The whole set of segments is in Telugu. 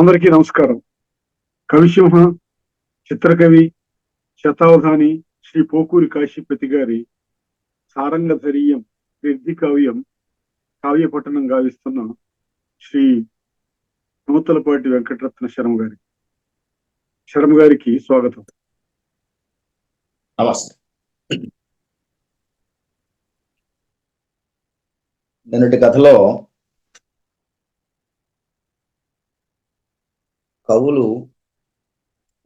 అందరికీ నమస్కారం. కవిసింహ, చిత్రకవి, శతావధాని శ్రీ పోకూరి కాశీపతి గారి సారంగధరీయం కీర్తి కావ్యం కావ్యపఠనం గావిస్తున్న శ్రీ నూతలపాటి వెంకటరత్న శర్మ గారికి స్వాగతం. నమస్తే. నిన్నటి కథలో కవులు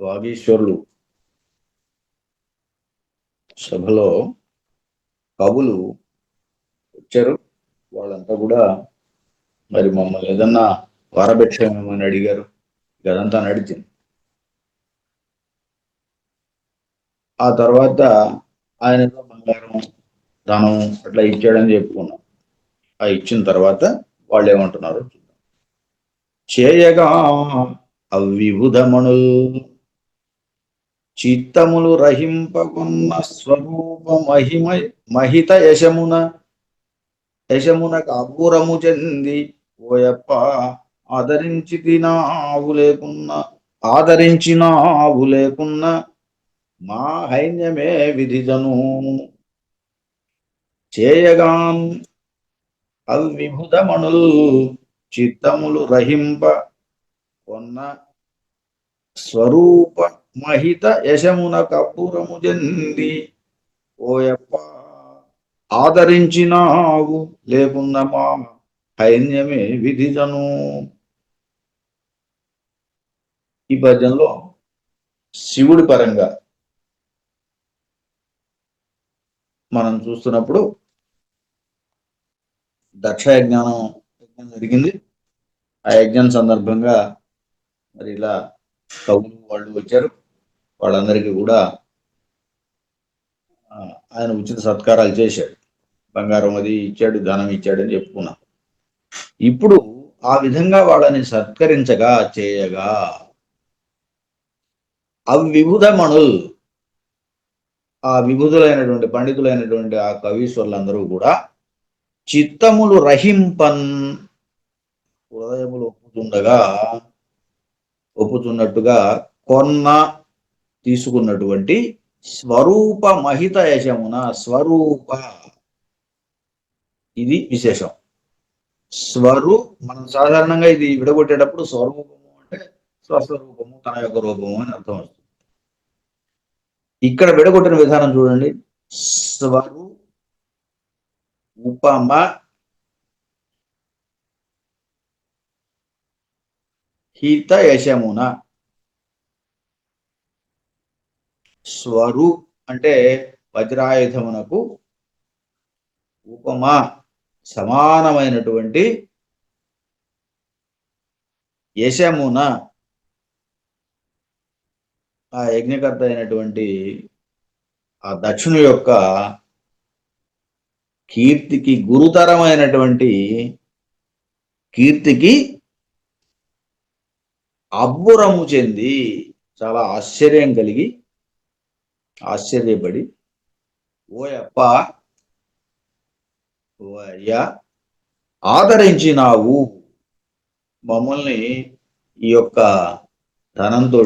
వాగీశ్వరులు సభలో కవులు వచ్చారు. వాళ్ళంతా కూడా మరి మమ్మల్ని ఏదన్నా వారభిక్షమని అడిగారు. అదంతా నడిచింది. ఆ తర్వాత ఆయన బంగారం ధనం అట్లా ఇచ్చాడని చెప్పుకున్నాం. ఆ ఇచ్చిన తర్వాత వాళ్ళు ఏమంటున్నారు చూద్దాం. చేయగా అవిబుధమణుల్ చిత్తములు రహింపకున్న స్వరూప మహిత యశమునకు అపూరము చెంది ఓయప్ప ఆదరించినావు లేకున్నా మా హైన్యమే విధిజను. చేయగాన్ అవిబుధమణుల్ చిత్తములు రహింప కొన్న స్వరూప మహిత యశమున కపూరము చెంది ఓయప్ప ఆదరించినావు లేకున్న మా హైన్యమే విధిజను. ఈ పద్యంలో శివుడి పరంగా మనం చూస్తున్నప్పుడు దక్ష యజ్ఞం జరిగింది. ఆ యజ్ఞం సందర్భంగా మరి ఇలా కవులు వాళ్ళు వచ్చారు. వాళ్ళందరికీ కూడా ఆయన ఉచిత సత్కారాలు చేశాడు. బంగారం అది ఇచ్చాడు, ధనం ఇచ్చాడని చెప్పుకున్నాం. ఇప్పుడు ఆ విధంగా వాళ్ళని సత్కరించగా చేయగా అవిబుధమణుల్, ఆ విభుధులైనటువంటి పండితులైనటువంటి ఆ కవీశ్వరులందరూ కూడా చిత్తములు రహింపన్, హృదయములు ఒప్పుతున్నట్టుగా కొన్న తీసుకున్నటువంటి స్వరూప మహిత యశమున, స్వరూప ఇది విశేషం. మనం సాధారణంగా ఇది విడగొట్టేటప్పుడు స్వరూపము అంటే స్వస్వరూపము, తన యొక్క రూపము అని అర్థం వస్తుంది. ఇక్కడ విడగొట్టిన విధానం చూడండి. స్వరు ఉపమ హిత యశమున. స్వరు అంటే వజ్రాయుధమునకు ఉపమ సమానమైనటువంటి యశమున, ఆ యజ్ఞకర్త అయినటువంటి ఆ దక్షుని యొక్క కీర్తికి, గురుతరమైనటువంటి కీర్తికి అబ్బురము చెంది, చాలా ఆశ్చర్యం కలిగి, ఆశ్చర్యపడి ఓయప్ప ఓ అయ్యా ఆదరించినావు మమ్మల్ని ఈ యొక్క ధనంతో.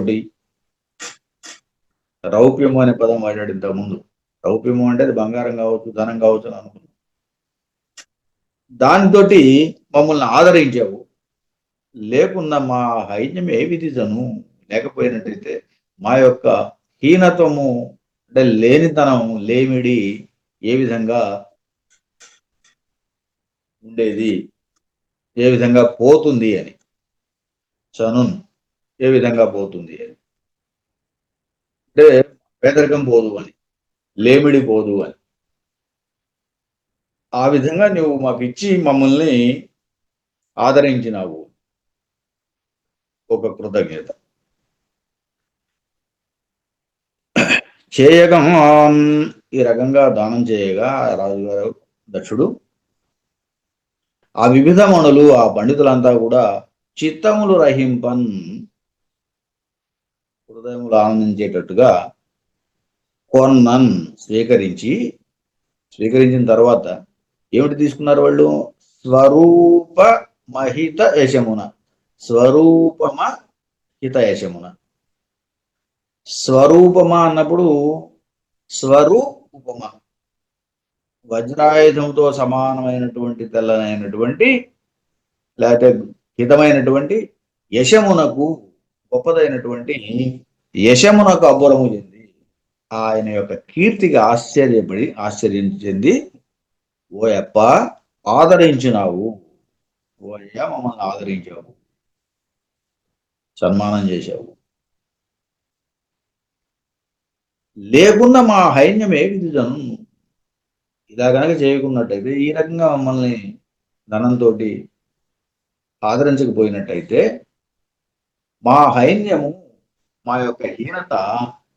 రౌప్యము అనే పదం వాడాడు ఇంతకుముందు. రౌప్యము అంటే అది బంగారం కావచ్చు, ధనం కావచ్చు అని అనుకున్నాం. దానితో మమ్మల్ని ఆదరించావు. లేకున్నా మా హైన్యం ఏ విధిజను, లేకపోయినట్టయితే మా యొక్క హీనత్వము అంటే లేనితనం, లేమిడి ఏ విధంగా ఉండేది, ఏ విధంగా పోతుంది అని, చనున్ ఏ విధంగా పోతుంది అని, అంటే పేదరికం పోదు అని, లేమిడి పోదు అని. ఆ విధంగా నువ్వు మాకు ఇచ్చి మమ్మల్ని ఆదరించినావు, ఒక కృతజ్ఞత. చేయగా ఈ రకంగా దానం చేయగా రాజుగారు దక్షుడు ఆ వివిధమణులు, ఆ పండితులంతా కూడా చిత్తములు రహింపన్, హృదయములు ఆనందించేటట్టుగా కొన్నన్ స్వీకరించిన తర్వాత ఏమిటి తీసుకున్నారు వాళ్ళు? స్వరూప మహిత యశమున, స్వరూపమ హితయశమున. స్వరూపమ అన్నప్పుడు స్వరు ఉపమ, వజ్రాయుధంతో సమానమైనటువంటి తెల్లనైనటువంటి లేకపోతే హితమైనటువంటి యశమునకు, గొప్పదైనటువంటి యశమునకు అబ్బురము చెంది ఆయన యొక్క కీర్తికి ఆశ్చర్యం చెంది ఓయప్ప ఆదరించినావు, ఓయ్యా మమ్మల్ని ఆదరించావు, సన్మానం చేశావు. లేకున్నా మా హైన్యం ఏ విధిజను, ఇలా కనుక చేయకున్నట్టయితే, ఈ రకంగా మమ్మల్ని ధనంతో ఆదరించకపోయినట్టయితే మా హైన్యము, మా యొక్క హీనత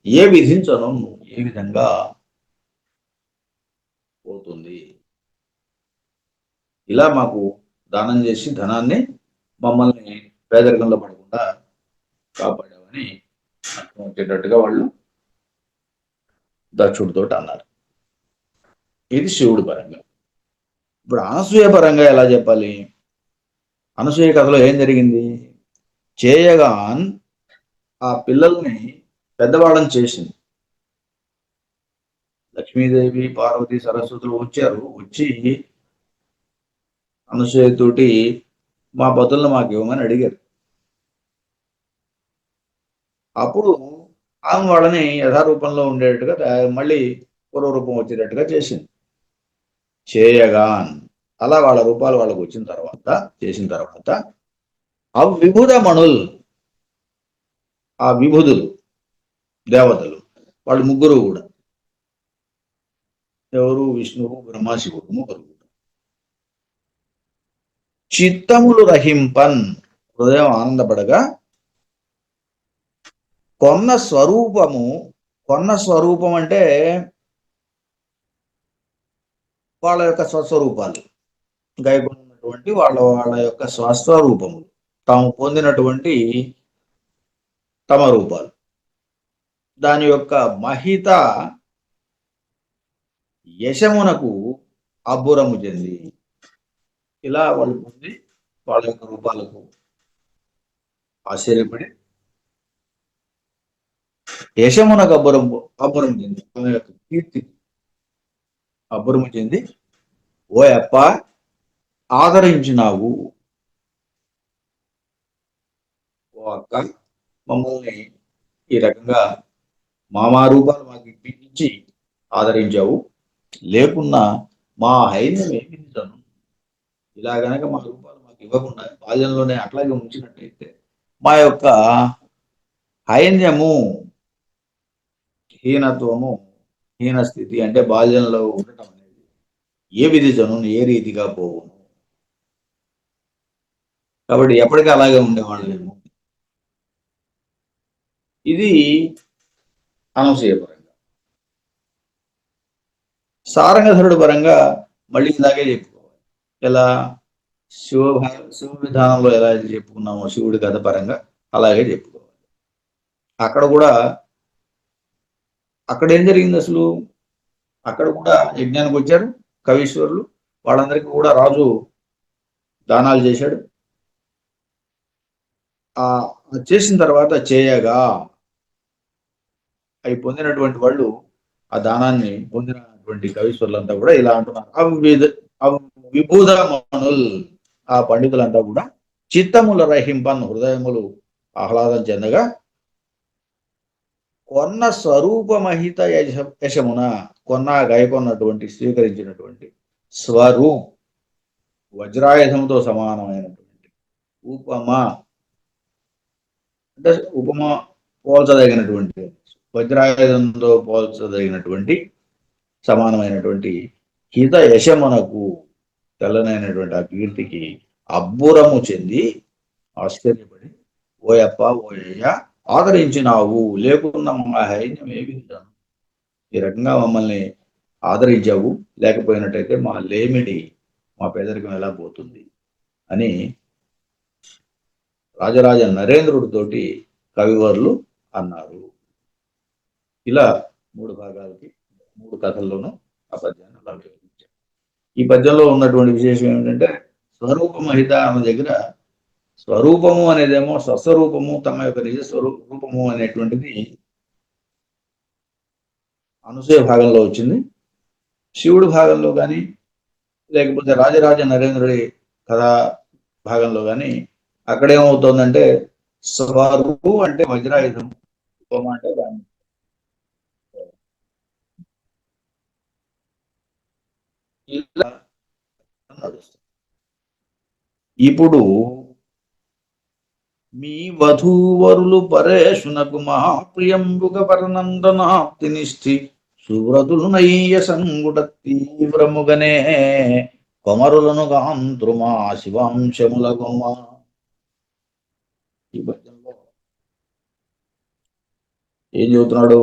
ఏ విధించను, ఏ విధంగా పోతుంది. ఇలా మాకు దానం చేసి ధనాన్ని మమ్మల్ని పేదరికంలో పడకుండా కాపాడామని అర్థం వచ్చేటట్టుగా వాళ్ళు దక్షుడితో అన్నారు. ఇది శివుడి పరంగా. ఇప్పుడు అనసూయ పరంగా ఎలా చెప్పాలి? అనసూయ కథలో ఏం జరిగింది? చేయగాన్ ఆ పిల్లల్ని పెద్దవాళ్ళని చేసింది. లక్ష్మీదేవి, పార్వతి, సరస్వతులు వచ్చారు. వచ్చి అనసూయతోటి మా పతులను మాకు ఇవ్వమని అడిగారు. అప్పుడు ఆమె వాళ్ళని యథారూపంలో ఉండేటట్టుగా మళ్ళీ పూర్వరూపం వచ్చేటట్టుగా చేసింది. చేయగాన్ అలా వాళ్ళ రూపాలు వాళ్ళకు వచ్చిన తర్వాత, చేసిన తర్వాత విభుద మణుల్, ఆ విభుదులు దేవతలు, వాళ్ళు ముగ్గురు కూడా, ఎవరు? విష్ణువు, బ్రహ్మశివుడు, ముగ్గురు కూడా చిత్తములు రహింపన్, హృదయం ఆనందపడగా కొన్న స్వరూపం అంటే వాళ్ళ యొక్క స్వస్వరూపాలు, గైకొన్నటువంటి వాళ్ళ యొక్క స్వస్వరూపములు, తాము పొందినటువంటి తమ రూపాలు, దాని యొక్క మహిత యశమునకు అబ్బురము చెంది, ఇలా వాళ్ళు పొంది వాళ్ళ యొక్క రూపాలకు ఆశ్చర్యపడి యశమునకు అబ్బురం చెంది, వాళ్ళ యొక్క కీర్తి అబ్బురము చెంది ఓ అప్ప ఆదరించినావు, ఓ అక్క మమ్మల్ని ఈ రకంగా మా రూపాలు మాకు ఇప్పించి ఆదరించావు, లేకున్నా మా హైన్యం ఏమించను, ఇలా గనక మా రూపాలు మాకు ఇవ్వకుండా బాల్యంలోనే అట్లాగే ఉంచినట్టయితే మా యొక్క హైన్యము, హీనత్వము, హీనస్థితి అంటే బాల్యంలో ఉండటం అనేది ఏ విధిజను, ఏ రీతిగా పోవును. కాబట్టి ఎప్పటికీ అలాగే ఉండేవాళ్ళేమో. ఇది అనసూయ పరంగా. సారంగధరుడు పరంగా మళ్ళీ ఇలాగే చెప్పుకోవాలి. ఎలా శివ విధానంలో ఎలా చెప్పుకున్నామో శివుడి కథ పరంగా అలాగే చెప్పుకోవాలి. అక్కడ కూడా అక్కడ ఏం జరిగింది అసలు? అక్కడ కూడా యజ్ఞానికి వచ్చారు కవీశ్వరులు, వాళ్ళందరికీ కూడా రాజు దానాలు చేశాడు. ఆ చేసిన తర్వాత చేయగా అవి పొందినటువంటి వాళ్ళు, ఆ దానాన్ని పొందినటువంటి కవీశ్వరులంతా కూడా ఇలా అంటున్నారు, విభూద మనుల్, ఆ పండితులంతా కూడా చిత్తముల రహింపన్, హృదయములు ఆహ్లాదం చెందగా కొన్న స్వరూపమహిత యశమున, గైకొన్నటువంటి స్వీకరించినటువంటి వజ్రాయుధంతో సమానమైనటువంటి ఉపమ అంటే ఉపమ పోల్చదగినటువంటి, వజ్రాయుధంతో పోల్చదగినటువంటి సమానమైనటువంటి హిత యశమునకు, తెల్లనైనటువంటి ఆ కీర్తికి అబ్బురము చెంది ఆశ్చర్యపడి ఓయప్ప ఓయ్య ఆదరించినావు, లేకున్నా మా హైన్యం ఏమి, ఈ రకంగా మమ్మల్ని ఆదరించావు, లేకపోయినట్టయితే మా లేమిడి, మా పేదరికం ఎలా పోతుంది అని రాజరాజ నరేంద్రుడితోటి కవివర్లు అన్నారు. ఇలా 3 భాగాలకి 3 కథల్లోనూ ఆ పద్యాన్ని అలా వివరించారు. ఈ పద్యంలో ఉన్నటువంటి విశేషం ఏమిటంటే, స్వరూపమహిత అన్న దగ్గర స్వరూపము అనేదేమో స్వస్వరూపము, తమ యొక్క నిజ స్వరూపము అనేటువంటిది అనసూయ భాగంలో వచ్చింది. శివుడి భాగంలో కానీ లేకపోతే రాజరాజ నరేంద్రుడి కథా భాగంలో కానీ అక్కడేమవుతుందంటే స్వరు అంటే వజ్రాయుధం, ఉపమ అంటే దాన్ని ఇలా నడుస్తుంది. ఇప్పుడు మీ వధూవరులు పరేశునకు మహాప్రియంబుగ పరనందనాప్తినిష్ఠి సువ్రతులు నయ్య సంగుట తీవ్రముగనే కొమరులను గాంత్రుమా శివాంశముల గొమ్మ. ఈ పద్యంలో ఏం చెబుతున్నాడు?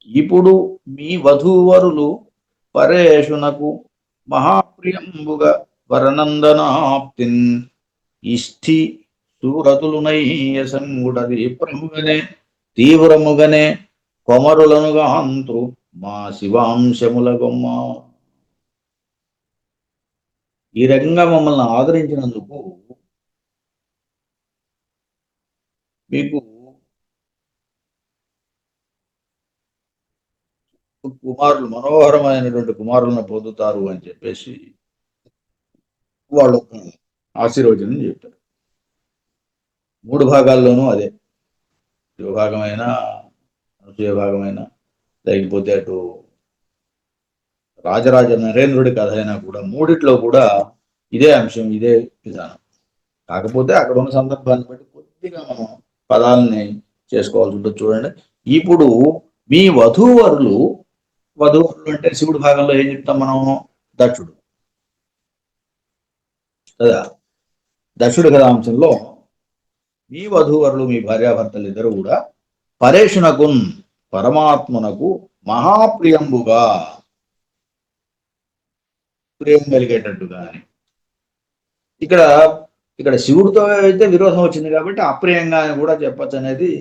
ఇప్పుడు మీ వధూవరులు పరేశునకు మహాప్రియంబుగ వరనందనాప్తిన్ ఇష్ఠి సూరతులునయ్య సంగుడది ప్రముగనే తీవ్రముగనే కొమరులను గాంత్రు మా శివాంశముల గొమ్మ. ఈ రకంగా మమ్మల్ని ఆదరించినందుకు మీకు కుమారులు, మనోహరమైనటువంటి కుమారులను పొందుతారు అని చెప్పేసి వాళ్ళు ఆశీర్వచనం చెప్పారు. 3 భాగాల్లోనూ అదే, శివభాగమైన అనసూయ భాగమైన లేకపోతే అటు రాజరాజ నరేంద్రుడి కథ అయినా కూడా మూడిట్లో కూడా ఇదే అంశం, ఇదే విధానం. కాకపోతే అక్కడ ఉన్న సందర్భాన్ని బట్టి కొద్దిగా మనం పదాలని చేసుకోవాల్సి ఉంటుంది. చూడండి, ఇప్పుడు మీ వధూవరులు అంటే శివుడి భాగంలో ఏం చెప్తాం మనం? దక్షుడు కదా. దక్షుడి కథాంశంలో మీ వధూవరులు, మీ భార్యాభర్తలు ఇద్దరు కూడా పరేషునకు, పరమాత్మనకు మహాప్రియంబుగా, ప్రియం కలిగేటట్టుగా అని. ఇక్కడ శివుడితో అయితే విరోధం వచ్చింది కాబట్టి అప్రియంగా అని కూడా చెప్పచ్చు అనేది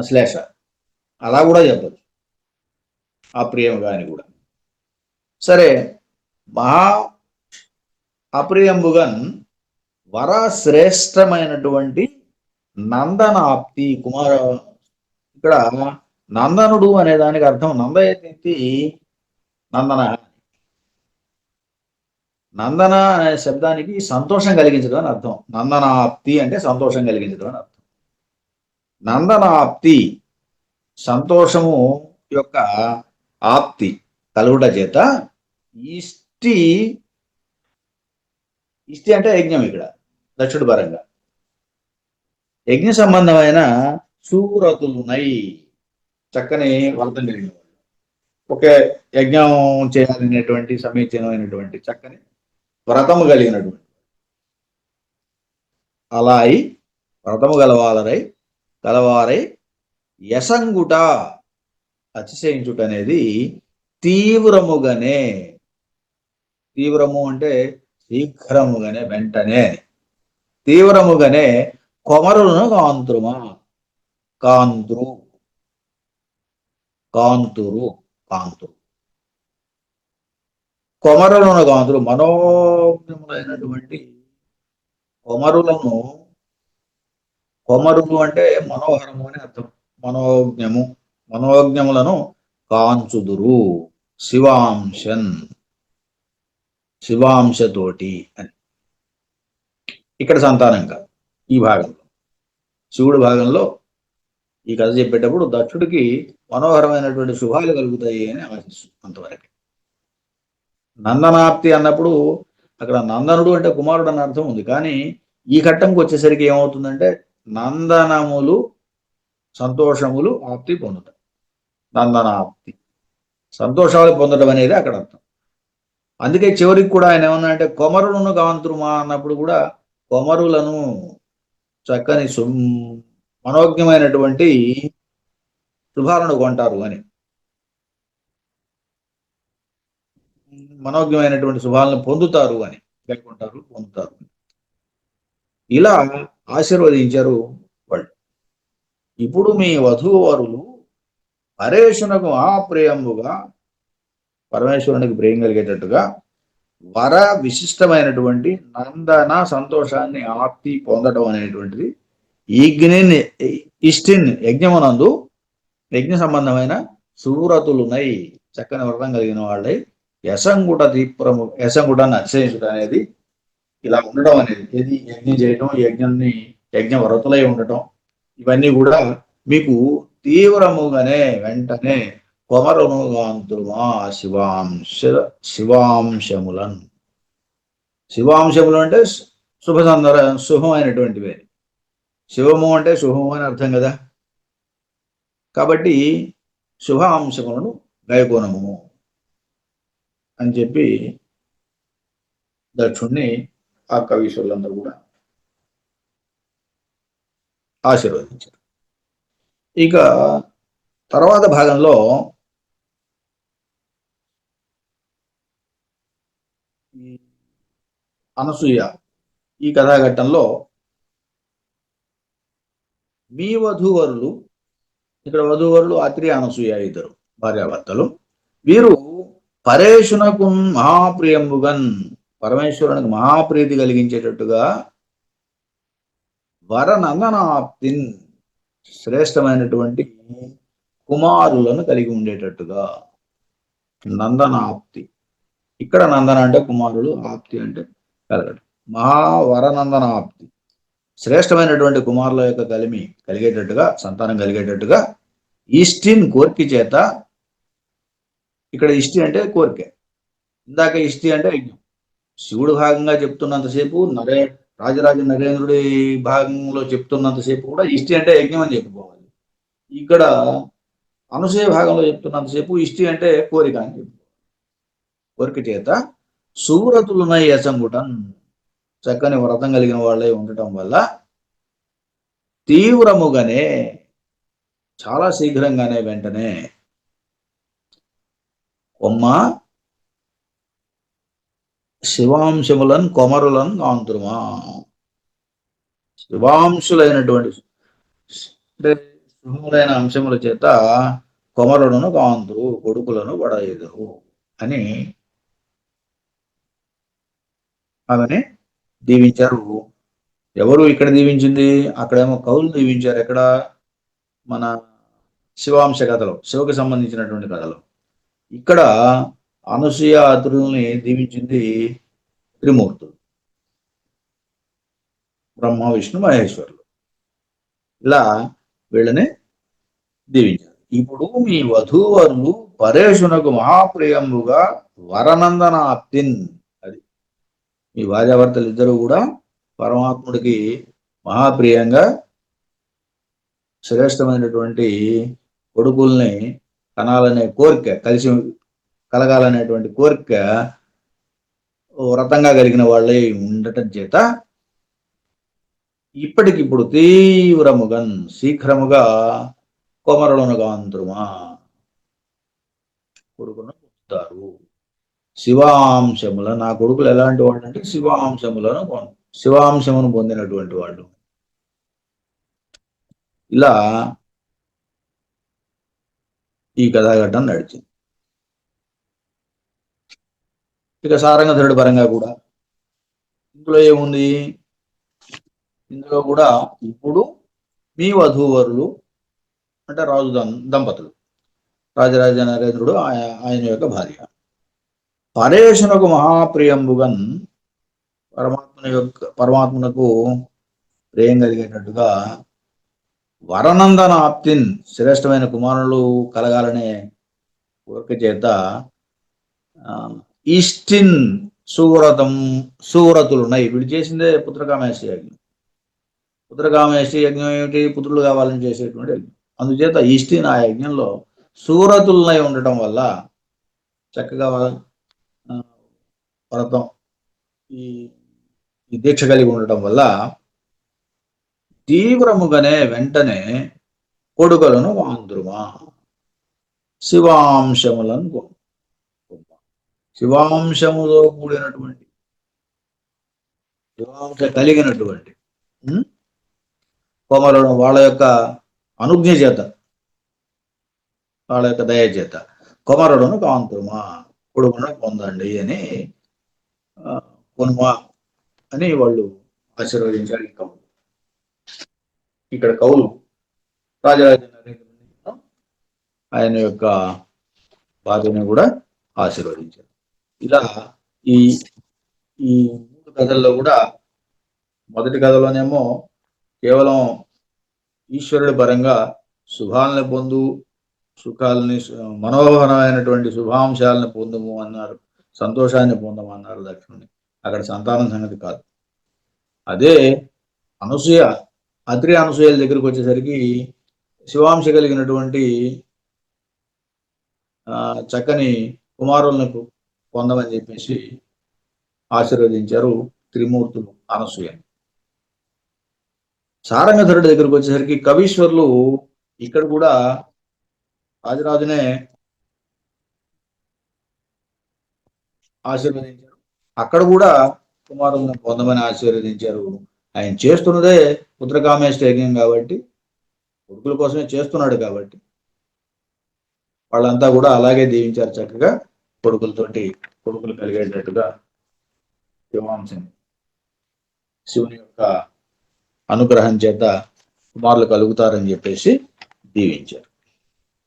శ్లేష. అలా కూడా చెప్పచ్చు, అప్రియంగా అని కూడా. సరే, మహా అప్రియంబుగన్ వరశ్రేష్టమైనటువంటి నందనాప్తి కుమార. ఇక్కడ నందనుడు అనే దానికి అర్థం నందయతి నందన. నందన అనే శబ్దానికి సంతోషం కలిగించడం అని అర్థం. నందనాప్తి అంటే సంతోషం కలిగించడం అని అర్థం. నందనాప్తి సంతోషము యొక్క ఆప్తి కలుగుట చేత ఇష్టి అంటే యజ్ఞం. ఇక్కడ దక్షుడి పరంగా యజ్ఞ సంబంధమైన సూరతులునై, చక్కని వర్తం కలిగిన వాళ్ళు, ఒకే యజ్ఞం చేయాలనేటువంటి సమీచీనమైనటువంటి చక్కని వ్రతము కలిగినటువంటి అలా అయి వ్రతము కలవారై యసంగుట అతిశయించుట అనేది తీవ్రముగానే, తీవ్రము అంటే శీఘ్రముగానే, వెంటనే, తీవ్రముగానే కొమరులను కాంతురు కొమరులను కాంతురు, మనోజ్ఞములైనటువంటి కొమరులు అంటే మనోహరము అని అర్థం. మనోజ్ఞములను కాంచుదురు శివాంశతోటి అని. ఇక్కడ సంతానంగా ఈ భాగంలో, శివుడి భాగంలో ఈ కథ చెప్పేటప్పుడు దక్షుడికి మనోహరమైనటువంటి శుభాలు కలుగుతాయి అని ఆశిస్తుంది. అంతవరకు నందనాప్తి అన్నప్పుడు అక్కడ నందనుడు అంటే కుమారుడు అన్న అర్థం ఉంది. కానీ ఈ ఘట్టంకి వచ్చేసరికి ఏమవుతుందంటే నందనములు, సంతోషములు ఆప్తి పొందుతాయి. నందనాప్తి సంతోషాలు పొందడం అనేది అక్కడ అర్థం. అందుకే చివరికి కూడా ఆయన ఏమన్నా అంటే కొమరులను కాంతురుమా అన్నప్పుడు కూడా కొమరులను, చక్కని మనోజ్ఞమైనటువంటి శుభాలను కొంటారు అని, మనోజ్ఞమైనటువంటి శుభాలను పొందుతారు అని, పొందుతారు ఇలా ఆశీర్వదించారు వాళ్ళు. ఇప్పుడు మీ వధూవరులు పరేశునకు మహాప్రియంబుగా, పరమేశ్వరునికి ప్రియం కలిగేటట్టుగా వర విశిష్టమైనటువంటి నందన సంతోషాన్ని ఆప్తి పొందడం అనేటువంటిది ఈగ్నిన్ ఇష్టిన్ యజ్ఞమునందు యజ్ఞ సంబంధమైన సువ్రతులునై చక్కని వ్రతం కలిగిన వాళ్ళై యశంగుట తీప్రము యశంగుటాన్ని అతిశయించుట అనేది ఇలా ఉండడం అనేది ఏది యజ్ఞం చేయటం యజ్ఞ వ్రతులై ఉండటం ఇవన్నీ కూడా మీకు తీవ్రముగానే వెంటనే కొమరనుగాంతుమా శివాంశములన్ శివాంశములు అంటే శుభమైనటువంటివే. శివము అంటే శుభము అని అర్థం కదా. కాబట్టి శుభాంశములను గైకోనము అని చెప్పి దక్షుణ్ణి ఆ కవీశ్వరులందరూ కూడా ఆశీర్వదించారు. ఇక తర్వాత భాగంలో అనసూయ ఈ కథాఘట్టంలో మీ వధూవరులు, ఇక్కడ వధూవరులు అత్రి అనసూయ ఇద్దరు భార్యాభర్తలు. వీరు పరేశునకు మహాప్రియంబుగన్ పరమేశ్వరునికి మహాప్రీతి కలిగించేటట్టుగా వరనందనాప్తిన్ శ్రేష్టమైనటువంటి కుమారులను కలిగి ఉండేటట్టుగా. నందనాప్తి, ఇక్కడ నందన అంటే కుమారులు, ఆప్తి అంటే కలగడం. మహావరనందనాప్తి శ్రేష్టమైనటువంటి కుమారుల యొక్క కలిగేటట్టుగా, సంతానం కలిగేటట్టుగా ఇష్టిన్ కోరిక చేత. ఇక్కడ ఇష్టి అంటే కోరిక, ఇందాక ఇష్టి అంటే యజ్ఞం. శివుడు భాగంగా చెప్తున్నంతసేపు రాజరాజ నరేంద్రుడి భాగంలో చెప్తున్నంతసేపు కూడా ఇష్టి అంటే యజ్ఞం అని చెప్పుకోవాలి. ఇక్కడ అనసూయ భాగంలో చెప్తున్నంతసేపు ఇష్టి అంటే కోరిక అని చెప్పుకోవాలి. కోరిక చేత సువ్రతులునై యశంగుటన్ చక్కని వ్రతం కలిగిన వాళ్ళే ఉండటం వల్ల తీవ్రముగానే చాలా శీఘ్రంగానే వెంటనే కొమ్మ శివాంశములను కొమరులను కాంతురుమా. శివాంశులైనటువంటి శుభములైన అంశముల చేత కొమరులను కాంతురు, కొడుకులను పడేదరు అని ఆమెని దీవించారు. ఎవరు ఇక్కడ దీవించింది? అక్కడేమో కవులు దీవించారు. ఎక్కడ? మన శివాంశ కథలో, శివకి సంబంధించినటువంటి కథలో. ఇక్కడ అనసూయ అతుల్ని దీవించింది త్రిమూర్తులు, బ్రహ్మ విష్ణు మహేశ్వరులు. ఇలా వీళ్ళని దీవించారు. ఇప్పుడు మీ వధూవరులు పరేశునకు మహాప్రియంబుగా వరనందనాప్తిన్, అది మీ భార్యాభర్తలు ఇద్దరు కూడా పరమాత్ముడికి మహాప్రియంగా శ్రేష్టమైనటువంటి కొడుకుల్ని కనాలనే కోరిక, కలగాలనేటువంటి కోరిక వ్రతంగా కలిగిన వాళ్ళే ఉండటం చేత ఇప్పటికిప్పుడు తీవ్రముగా శీఘ్రముగా కొమరులను కాంతురుమా, కొడుకును పొందుతారు. శివాంశముల, నా కొడుకులు ఎలాంటి వాళ్ళు అంటే శివాంశమును పొందినటువంటి వాళ్ళు. ఇలా ఈ కథాఘట్టం నడిచింది. ఇక సారంగధరుడి పరంగా కూడా ఇందులో ఏముంది? ఇందులో కూడా ఇప్పుడు మీ వధూవరులు అంటే రాజు దంపతులు, రాజరాజ నరేంద్రుడు ఆయన యొక్క భార్య, పరేశునకు మహాప్రియంబుగన్ పరమాత్మనకు ప్రియం కలిగేటట్టుగా వరనందనాప్తిన్ శ్రేష్టమైన కుమారులు కలగాలనే కోరిక చేత ఇష్టిన్ సువ్రతులున్నాయి. వీడు చేసిందే పుత్రకామేష్టి యజ్ఞం. పుత్రకామేష్టి యజ్ఞం ఏమిటి? పుత్రులు కావాలని చేసేటువంటి యజ్ఞం. అందుచేత ఇష్టిన్ ఆ యజ్ఞంలో సువ్రతులునై ఉండటం వల్ల, చక్కగా వ్రతం ఈ దీక్ష కలిగి ఉండటం వల్ల తీవ్రముగానే వెంటనే కొడుకులను వాంద్రుమా, శివాంశములను, శివాంశములో కూడినటువంటి, శివాంశ కలిగినటువంటి కొమరులను వాళ్ళ యొక్క అనుజ్ఞ చేత, వాళ్ళ యొక్క దయ చేత కొమరులను కాంతుమా, కొడుకును పొందండి అని కొనుమా అని వాళ్ళు ఆశీర్వదించారు ఈ కవులు. ఇక్కడ కవులు రాజరాజ నరేంద్రుని ఆయన యొక్క భార్యని కూడా ఆశీర్వదించారు. ఇలా ఈ ఈ 3 కథల్లో కూడా మొదటి కథలోనేమో కేవలం ఈశ్వరుడి పరంగా శుభాలని పొందు, సుఖాలని, మనోహరమైనటువంటి శుభాంశాలను పొందము అన్నారు, సంతోషాన్ని పొందమన్నారు లక్ష్మణుని. అక్కడ సంతానం సంగతి కాదు. అదే అనసూయ, అత్రి అనసూయల దగ్గరికి వచ్చేసరికి శివాంశ కలిగినటువంటి చక్కని కుమారులకు పొందమని చెప్పేసి ఆశీర్వదించారు త్రిమూర్తులు అనసూయని. సారంగధరుడి దగ్గరకు వచ్చేసరికి కవీశ్వరులు ఇక్కడ కూడా రాజరాజునే ఆశీర్వదించారు. అక్కడ కూడా కుమారులను పొందమని ఆశీర్వదించారు. ఆయన చేస్తున్నదే పుత్రకామేష్ట యజ్ఞం కాబట్టి, కొడుకుల కోసమే చేస్తున్నాడు కాబట్టి వాళ్ళంతా కూడా అలాగే దీవించారు. చక్కగా కొడుకులు కలిగేటట్టుగా శివాంశం, శివుని యొక్క అనుగ్రహం చేత కుమారులు కలుగుతారని చెప్పేసి దీవించారు.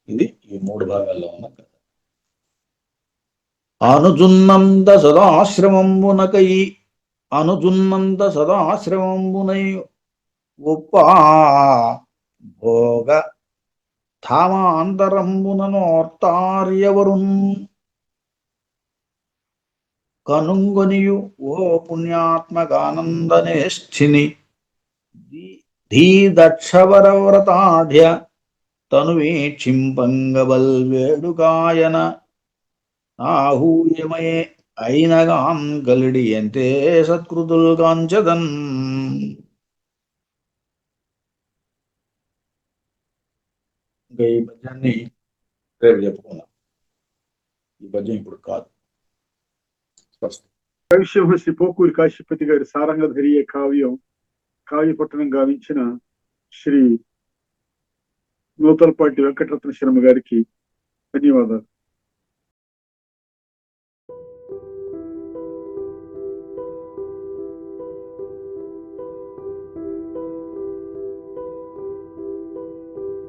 ఇది ఈ 3 భాగాల్లో ఉన్న కథ. అనుజున్నంత సదాశ్రమంబునై ఉప్ప భోగ ధామాంతరంబుననోర్తార్యవరున్ కనుంగొనియు ఓ పుణ్యాత్మకానందనేష్ఠిని ధీదక్షవరవ్రతాఢ్య తనువీక్షింపంగబల్ వేడుకాయన ఆహూయమయే అయినగాన్ గలిడి ఎంతే సత్కృతుల్ కాంచదన్. ఇంకా ఈ పద్యాన్ని రేపు చెప్పుకుందాం. ఈ పద్యం ఇప్పుడు కాదు. కవిసింహ శ్రీ పోకూరి కాశీపతి గారి సారంగధరియ కావ్యపట్టణం గావించిన శ్రీ నూతలపాటి వెంకటరత్న శర్మ గారికి ధన్యవాదాలు.